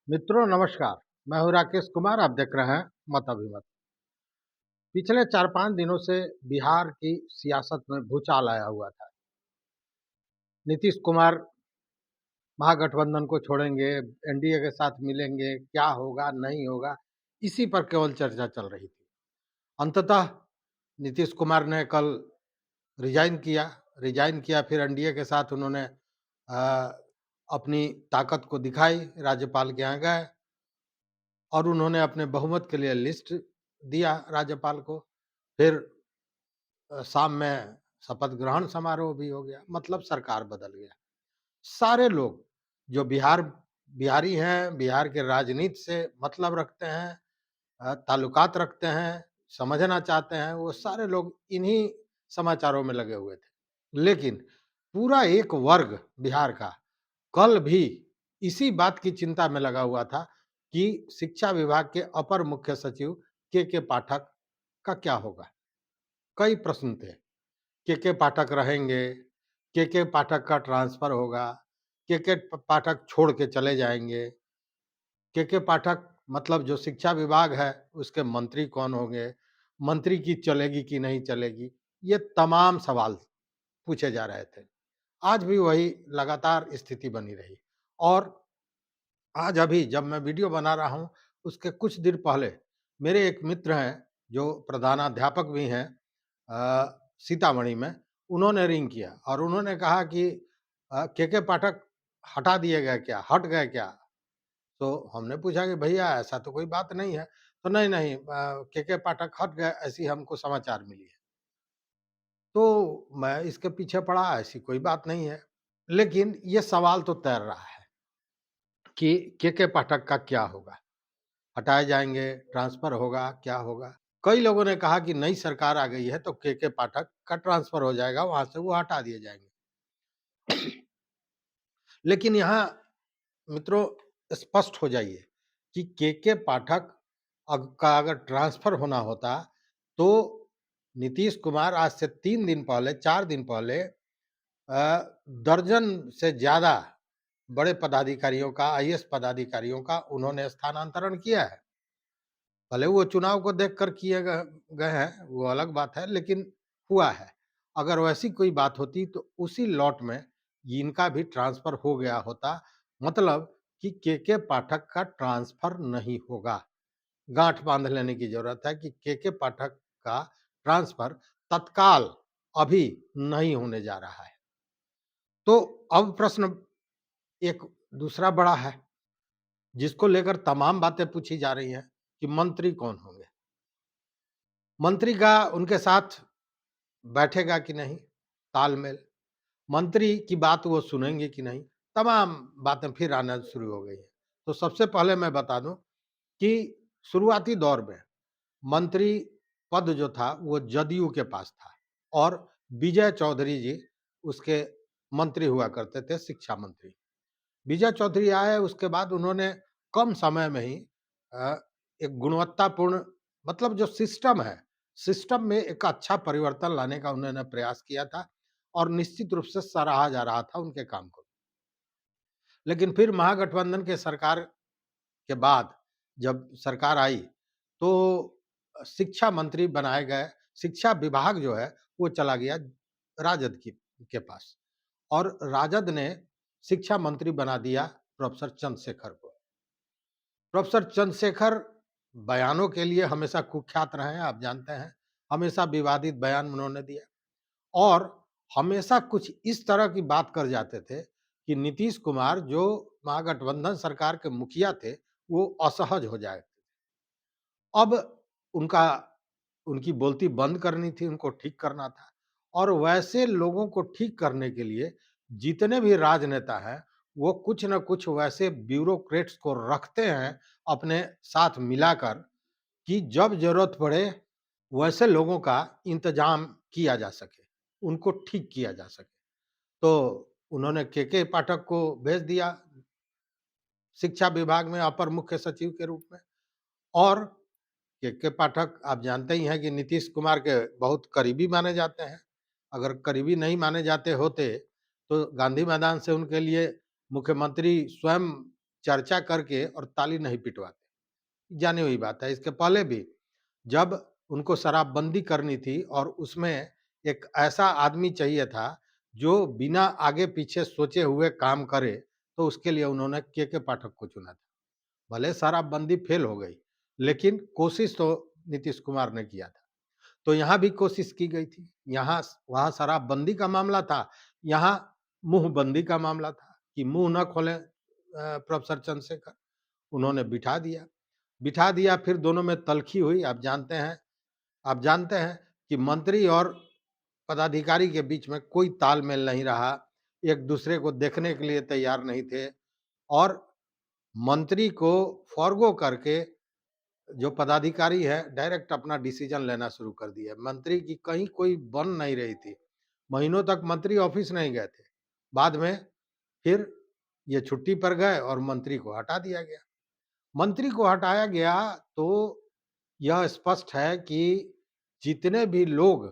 मित्रों नमस्कार। मैं हूं राकेश कुमार। आप देख रहे हैं मत अभिमत। पिछले 4-5 दिनों से बिहार की सियासत में भूचाल आया हुआ था। नीतीश कुमार महागठबंधन को छोड़ेंगे, एनडीए के साथ मिलेंगे, क्या होगा नहीं होगा, इसी पर केवल चर्चा चल रही थी। अंततः नीतीश कुमार ने कल रिजाइन किया। फिर एनडीए के साथ उन्होंने अपनी ताकत को दिखाई, राज्यपाल के यहाँ गए और उन्होंने अपने बहुमत के लिए लिस्ट दिया राज्यपाल को। फिर शाम में शपथ ग्रहण समारोह भी हो गया, मतलब सरकार बदल गया। सारे लोग जो बिहारी हैं, बिहार के राजनीति से मतलब रखते हैं, ताल्लुकात रखते हैं, समझना चाहते हैं, वो सारे लोग इन्हीं समाचारों में लगे हुए थे। लेकिन पूरा एक वर्ग बिहार का कल भी इसी बात की चिंता में लगा हुआ था कि शिक्षा विभाग के अपर मुख्य सचिव के पाठक का क्या होगा। कई प्रश्न थे। के पाठक रहेंगे, के पाठक का ट्रांसफर होगा, के पाठक छोड़ के चले जाएंगे, के पाठक मतलब जो शिक्षा विभाग है उसके मंत्री कौन होंगे, मंत्री की चलेगी कि नहीं चलेगी, ये तमाम सवाल पूछे जा रहे थे। आज भी वही लगातार स्थिति बनी रही। और आज अभी जब मैं वीडियो बना रहा हूँ, उसके कुछ दिन पहले मेरे एक मित्र हैं जो प्रधानाध्यापक भी हैं सीतामढ़ी में। उन्होंने रिंग किया और उन्होंने कहा कि के पाठक हटा दिए गए क्या, हट गए क्या? तो हमने पूछा कि भैया ऐसा तो कोई बात नहीं है। तो नहीं नहीं, के पाठक हट गए, ऐसी हमको समाचार मिली है। तो मैं इसके पीछे पड़ा, ऐसी कोई बात नहीं है। लेकिन ये सवाल तो तैर रहा है कि के पाठक का क्या होगा? हटाए जाएँगे, ट्रांसफ़र होगा, क्या होगा? कई लोगों ने कहा कि नई सरकार आ गई है तो के पाठक का ट्रांसफ़र हो जाएगा, वहाँ से वो हटा दिए जाएँगे। लेकिन यहाँ मित्रों स्पष्ट हो जाइए कि के पाठक का अगर ट्रांसफ़र होना होता तो नीतीश कुमार आज से 3 दिन पहले, 4 दिन पहले दर्जन से ज़्यादा बड़े पदाधिकारियों का, आईएएस पदाधिकारियों का उन्होंने स्थानांतरण किया है। भले वो चुनाव को देखकर किए गए गए हैं, वो अलग बात है, लेकिन हुआ है। अगर वैसी कोई बात होती तो उसी लॉट में इनका भी ट्रांसफ़र हो गया होता, मतलब कि के पाठक का ट्रांसफ़र नहीं होगा। गाँठ बाँध लेने की ज़रूरत है कि के पाठक का ट्रांसफ़र तत्काल अभी नहीं होने जा रहा है। तो अब प्रश्न एक दूसरा बड़ा है, जिसको लेकर तमाम बातें पूछी जा रही हैं कि मंत्री कौन होंगे? मंत्री का उनके साथ बैठेगा कि नहीं तालमेल? मंत्री की बात वो सुनेंगे कि नहीं? तमाम बातें फिर आना शुरू हो गई हैं। तो सबसे पहले मैं बता दूँ कि शुरुआती दौर में मंत्री पद जो था वो जदयू के पास था और विजय चौधरी जी उसके मंत्री हुआ करते थे, शिक्षा मंत्री। विजय चौधरी आए, उसके बाद उन्होंने कम समय में ही अ, एक गुणवत्तापूर्ण मतलब जो सिस्टम है, सिस्टम में एक अच्छा परिवर्तन लाने का उन्होंने प्रयास किया था और निश्चित रूप से सराहा जा रहा था उनके काम को। लेकिन फिर महागठबंधन के सरकार के बाद जब सरकार आई, तो शिक्षा मंत्री बनाए गए, शिक्षा विभाग जो है वो चला गया राजद की के पास और राजद ने शिक्षा मंत्री बना दिया प्रोफेसर चंद्रशेखर को। प्रोफेसर चंद्रशेखर बयानों के लिए हमेशा कुख्यात रहे हैं, आप जानते हैं। हमेशा विवादित बयान उन्होंने दिया और हमेशा कुछ इस तरह की बात कर जाते थे कि नीतीश कुमार जो महागठबंधन सरकार के मुखिया थे, वो असहज हो जाए। अब उनका उनकी बोलती बंद करनी थी, उनको ठीक करना था और वैसे लोगों को ठीक करने के लिए जितने भी राजनेता हैं, वो कुछ न कुछ वैसे ब्यूरोक्रेट्स को रखते हैं अपने साथ मिलाकर कि जब ज़रूरत पड़े वैसे लोगों का इंतज़ाम किया जा सके, उनको ठीक किया जा सके। तो उन्होंने के पाठक को भेज दिया शिक्षा विभाग में अपर मुख्य सचिव के रूप में और के पाठक आप जानते ही हैं कि नीतीश कुमार के बहुत करीबी माने जाते हैं। अगर करीबी नहीं माने जाते होते, तो गांधी मैदान से उनके लिए मुख्यमंत्री स्वयं चर्चा करके और ताली नहीं पिटवाते। जानी हुई बात है। इसके पहले भी जब उनको शराबबंदी करनी थी और उसमें एक ऐसा आदमी चाहिए था, जो बिना आगे-पीछे सोचे हुए काम करे, तो उसके लिए उन्होंने के पाठक को चुना था। भले शराबबंदी फेल हो गई, लेकिन कोशिश तो नीतीश कुमार ने किया था। तो यहाँ भी कोशिश की गई थी। यहाँ वहाँ शराबबंदी का मामला था, यहाँ मुँहबंदी का मामला था कि मुँह ना खोलें प्रोफ़ेसर चंद्रशेखर। उन्होंने बिठा दिया फिर दोनों में तल्खी हुई। आप जानते हैं कि मंत्री और पदाधिकारी के बीच में कोई तालमेल नहीं रहा, एक-दूसरे को देखने के लिए तैयार नहीं थे और मंत्री को फ़ॉरगो करके जो पदाधिकारी है, डायरेक्ट अपना डिसीजन लेना शुरू कर दिया। मंत्री की कहीं कोई बन नहीं रही थी। महीनों तक मंत्री ऑफ़िस नहीं गए थे। बाद में फिर ये छुट्टी पर गए और मंत्री को हटा दिया गया। मंत्री को हटाया गया तो यह स्पष्ट है कि जितने भी लोग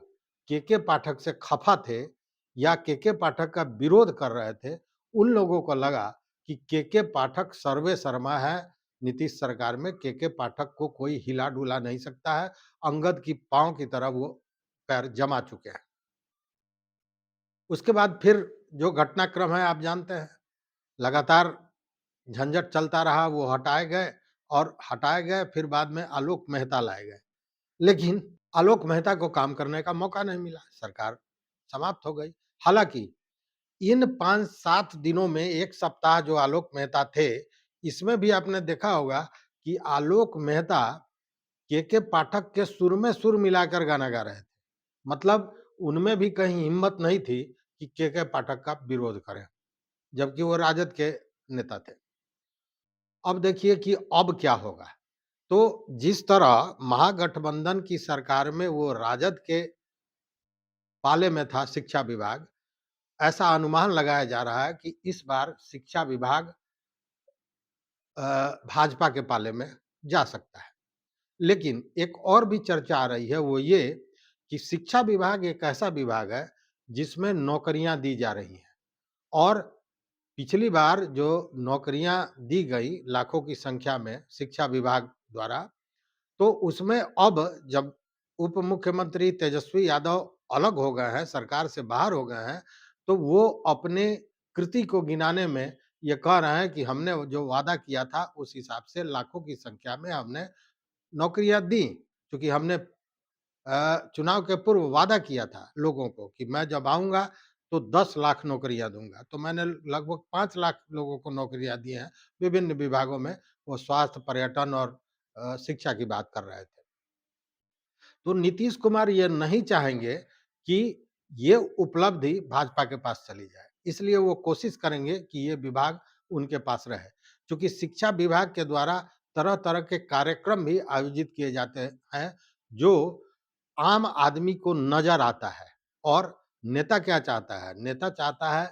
के पाठक से खफ़ा थे या के पाठक का विरोध कर रहे थे, उन लोगों को लगा कि के पाठक सर्वे सर्मा है नीतीश सरकार में, के पाठक को कोई हिला-डुला नहीं सकता है, अंगद की पाँव की तरह वो पैर जमा चुके हैं। उसके बाद फिर जो घटनाक्रम है आप जानते हैं, लगातार झंझट चलता रहा, वो हटाए गए फिर बाद में आलोक मेहता लाए गए। लेकिन आलोक मेहता को काम करने का मौका नहीं मिला, सरकार समाप्त हो गई। हालाँकि इन 5-7 दिनों में 1 सप्ताह जो आलोक मेहता थे, इसमें भी आपने देखा होगा कि आलोक मेहता के पाठक के सुर में सुर मिलाकर गाना गा रहे थे। मतलब उनमें भी कहीं हिम्मत नहीं थी कि के पाठक का विरोध करें, जबकि वो राजद के नेता थे। अब देखिए कि अब क्या होगा? तो जिस तरह महागठबंधन की सरकार में वो राजद के पाले में था शिक्षा विभाग, ऐसा अनुमान लगाया जा रहा है कि इस बार शिक्षा विभाग भाजपा के पाले में जा सकता है। लेकिन एक और भी चर्चा आ रही है वो ये कि शिक्षा विभाग एक ऐसा विभाग है जिसमें नौकरियां दी जा रही हैं और पिछली बार जो नौकरियां दी गई लाखों की संख्या में शिक्षा विभाग द्वारा, तो उसमें अब जब उप मुख्यमंत्री तेजस्वी यादव अलग हो गए हैं, सरकार से बाहर हो गए हैं, तो वो अपने कृति को गिनाने में ये कह रहे हैं कि हमने जो वादा किया था उस हिसाब से लाखों की संख्या में हमने नौकरियां दी। क्योंकि हमने चुनाव के पूर्व वादा किया था लोगों को कि मैं जब आऊँगा तो 10 लाख नौकरियाँ दूँगा। तो मैंने लगभग 5 लाख लोगों को नौकरियाँ दी हैं विभिन्न विभागों में। वो स्वास्थ्य, पर्यटन और शिक्षा की बात कर रहे थे। तो नीतीश कुमार ये नहीं चाहेंगे कि ये उपलब्धि भाजपा के पास चली जाए। इसलिए वो कोशिश करेंगे कि ये विभाग उनके पास रहे। चूँकि शिक्षा विभाग के द्वारा तरह-तरह के कार्यक्रम भी आयोजित किए जाते हैं, जो आम आदमी को नज़र आता है और नेता क्या चाहता है? नेता चाहता है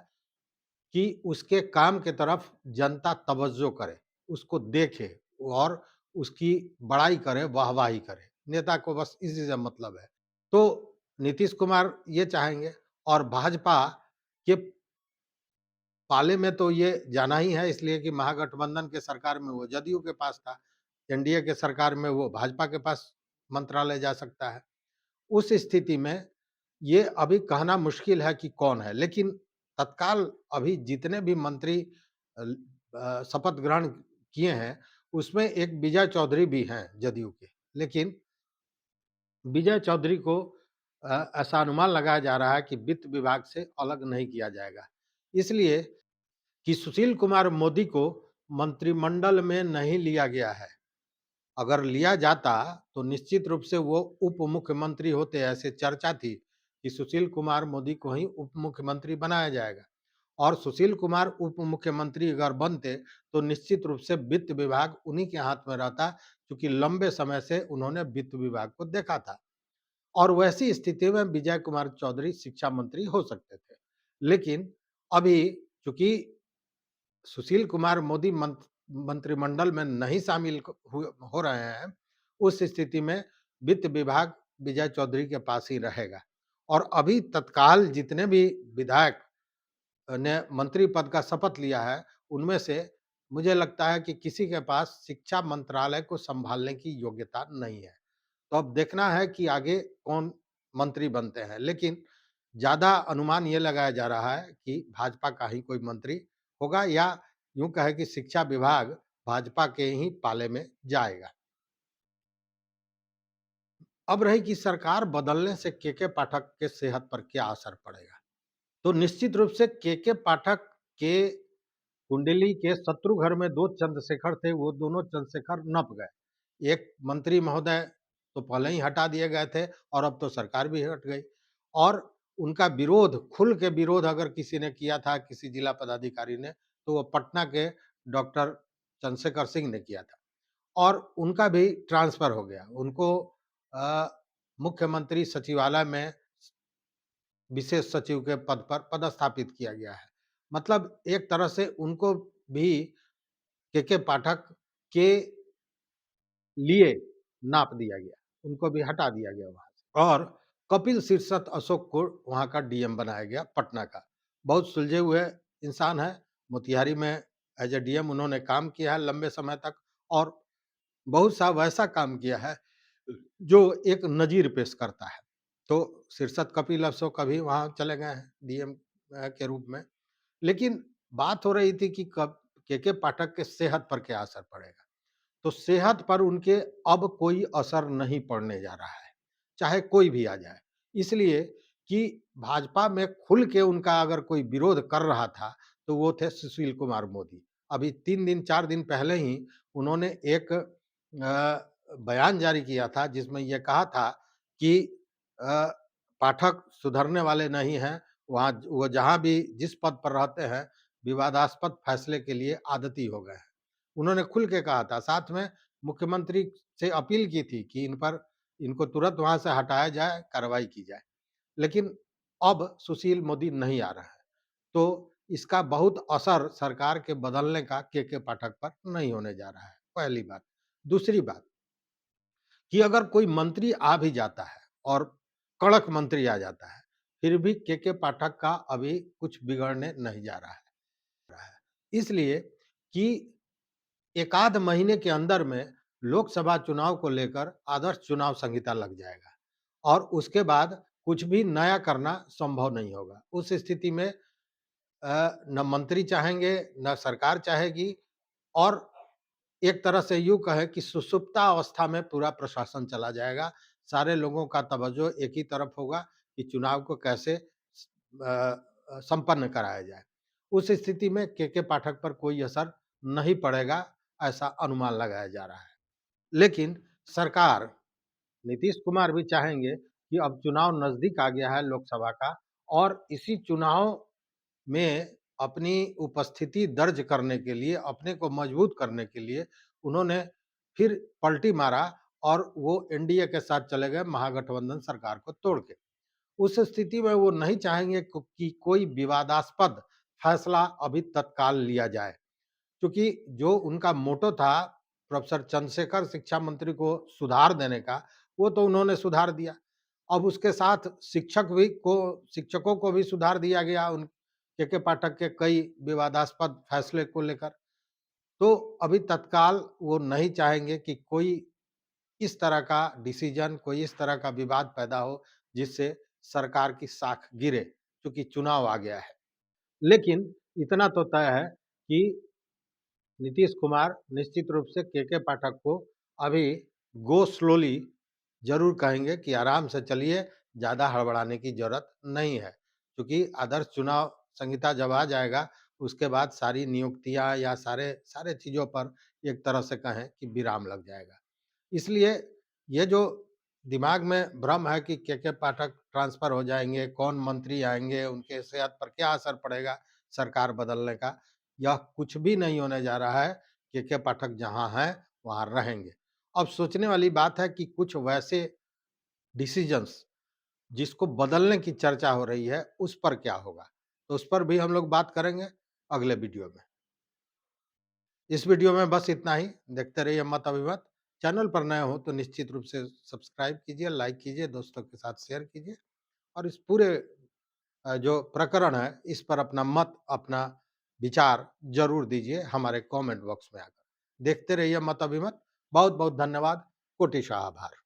कि उसके काम की तरफ जनता तवज्जो करे, उसको देखे और उसकी बड़ाई करे, वाहवाही करे। नेता को बस इसी से मतलब है। तो नीतीश कुमार ये चाहेंगे और भाजपा के पाले में तो ये जाना ही है इसलिए कि महागठबंधन के सरकार में वो जदयू के पास था, एनडीए के सरकार में वो भाजपा के पास मंत्रालय जा सकता है। उस स्थिति में ये अभी कहना मुश्किल है कि कौन है, लेकिन तत्काल अभी जितने भी मंत्री शपथ ग्रहण किए हैं, उसमें एक विजय चौधरी भी हैं जदयू के। लेकिन विजय चौधरी को ऐसा अनुमान लगाया जा रहा है कि वित्त विभाग से अलग नहीं किया जाएगा। इसलिए कि सुशील कुमार मोदी को मंत्रिमंडल में नहीं लिया गया है। अगर लिया जाता तो निश्चित रूप से वो उप मुख्यमंत्री होते, ऐसे चर्चा थी कि सुशील कुमार मोदी को ही उप मुख्यमंत्री बनाया जाएगा और सुशील कुमार उप मुख्यमंत्री अगर बनते तो निश्चित रूप से वित्त विभाग उन्हीं के हाथ में रहता, क्योंकि लंबे समय से उन्होंने वित्त विभाग को देखा था और वैसी स्थिति में विजय कुमार चौधरी शिक्षा मंत्री हो सकते थे। लेकिन अभी चूंकि सुशील कुमार मोदी मंत्रिमंडल में नहीं शामिल हो रहे हैं, उस स्थिति में वित्त विभाग विजय चौधरी के पास ही रहेगा और अभी तत्काल जितने भी विधायक ने मंत्री पद का शपथ लिया है, उनमें से मुझे लगता है कि किसी के पास शिक्षा मंत्रालय को सँभालने की योग्यता नहीं है। तो अब देखना है कि आगे कौन मंत्री बनते हैं। लेकिन ज़्यादा अनुमान ये लगाया जा रहा है कि भाजपा का ही कोई मंत्री होगा या यूँ कहें कि शिक्षा विभाग भाजपा के ही पाले में जाएगा। अब रही कि सरकार बदलने से केके पाठक के सेहत पर क्या असर पड़ेगा? तो निश्चित रूप से केके पाठक के कुंडली के शत्रु घर में 2 चंद्रशेखर थे, वो दोनों चंद्रशेखर नप गए। एक मंत्री महोदय तो पहले ही हटा दिए गए थे और अब तो सरकार भी हट गई और उनका विरोध, खुल के विरोध अगर किसी ने किया था, किसी जिला पदाधिकारी ने, तो वो पटना के डॉक्टर चंद्रशेखर सिंह ने किया था और उनका भी ट्रांसफ़र हो गया। उनको अ, मुख्यमंत्री सचिवालय में विशेष सचिव के पद पर पदस्थापित किया गया है। मतलब एक तरह से उनको भी केके पाठक के लिए नाप दिया गया, उनको भी हटा दिया गया वहाँ से और कपिल शीर्षत अशोक को वहाँ का डीएम बनाया गया पटना का। बहुत सुलझे हुए इंसान हैं, मोतिहारी में एज़ अ डीएम उन्होंने काम किया है लंबे समय तक और बहुत सा वैसा काम किया है, जो एक नज़ीर पेश करता है। तो शीर्षत कपिल अशोक अभी वहाँ चले गए हैं डीएम के रूप में। लेकिन बात हो रही थी कि कब केके पाठक के सेहत पर क्या असर पड़ेगा? तो सेहत पर उनके अब कोई असर नहीं पड़ने जा रहा है, चाहे कोई भी आ जाए। इसलिए कि भाजपा में खुल के उनका अगर कोई विरोध कर रहा था, तो वो थे सुशील कुमार मोदी। अभी 3 दिन, 4 दिन पहले ही उन्होंने एक बयान जारी किया था, जिसमें ये कहा था कि अ, पाठक सुधरने वाले नहीं हैं, वहाँ वो जहाँ भी जिस पद पर रहते हैं, विवादास्पद फैसले के लिए आदती हो गए हैं। उन्होंने खुल के कहा था, साथ में मुख्यमंत्री से अपील की थी कि इनको तुरंत वहाँ से हटाया जाए, कार्रवाई की जाए। लेकिन अब सुशील मोदी नहीं आ रहे हैं, तो इसका बहुत असर सरकार के बदलने का केके पाठक पर नहीं होने जा रहा है, पहली बात। दूसरी बात कि अगर कोई मंत्री आ भी जाता है और कड़क मंत्री आ जाता है, फिर भी केके पाठक का अभी कुछ बिगड़ने नहीं जा रहा है। इसलिए कि एकाध महीने के अंदर में लोकसभा चुनाव को लेकर आदर्श चुनाव संहिता लग जाएगा और उसके बाद कुछ भी नया करना संभव नहीं होगा। उस स्थिति में न मंत्री चाहेंगे, न सरकार चाहेगी और एक तरह से यूँ कहें कि सुषुप्ता अवस्था में पूरा प्रशासन चला जाएगा। सारे लोगों का तवज्जो एक ही तरफ होगा कि चुनाव को कैसे संपन्न कराया जाए। उस स्थिति में केके पाठक पर कोई असर नहीं पड़ेगा, ऐसा अनुमान लगाया जा रहा है। लेकिन सरकार, नीतीश कुमार भी चाहेंगे कि अब चुनाव नज़दीक आ गया है लोकसभा का और इसी चुनाव में अपनी उपस्थिति दर्ज करने के लिए, अपने को मजबूत करने के लिए उन्होंने फिर पलटी मारा और वो एनडीए के साथ चले गए महागठबंधन सरकार को तोड़ के। उस स्थिति में वो नहीं चाहेंगे कि कोई विवादास्पद फैसला अभी तत्काल लिया जाए। क्योंकि जो उनका मोटो था प्रोफ़ेसर चंद्रशेखर शिक्षा मंत्री को सुधार देने का, वो तो उन्होंने सुधार दिया। अब उसके साथ शिक्षकों को भी सुधार दिया गया उन केके पाठक के कई विवादास्पद फैसले को लेकर। तो अभी तत्काल वो नहीं चाहेंगे कि कोई इस तरह का डिसीज़न, कोई इस तरह का विवाद पैदा हो, जिससे सरकार की साख गिरे, क्योंकि चुनाव आ गया है। लेकिन इतना तो तय है कि नीतीश कुमार निश्चित रूप से केके पाठक को अभी गो स्लोली ज़रूर कहेंगे कि आराम से चलिए, ज़्यादा हड़बड़ाने की ज़रूरत नहीं है। क्योंकि आदर्श चुनाव संहिता जब आ जाएगा, उसके बाद सारी नियुक्तियाँ या सारे सारे चीज़ों पर एक तरह से कहें कि विराम लग जाएगा। इसलिए ये जो दिमाग में भ्रम है कि के पाठक ट्रांसफ़र हो जाएँगे, कौन मंत्री आएँगे, उनके सेहत पर क्या असर पड़ेगा सरकार बदलने का, यह कुछ भी नहीं होने जा रहा है। के पाठक जहाँ हैं, वहाँ रहेंगे। अब सोचने वाली बात है कि कुछ वैसे डिसीज़न्स जिसको बदलने की चर्चा हो रही है, उस पर क्या होगा? तो उस पर भी हम लोग बात करेंगे अगले वीडियो में। इस वीडियो में बस इतना ही। देखते रहिए मत अभिमत। चैनल पर नए हो तो निश्चित रूप से सब्सक्राइब कीजिए, लाइक कीजिए, दोस्तों के साथ शेयर कीजिए और इस पूरे जो प्रकरण है, इस पर अपना मत, अपना विचार ज़रूर दीजिए हमारे कमेंट बॉक्स में आकर। देखते रहिए मत अभिमत। बहुत-बहुत धन्यवाद। कोटि आभार।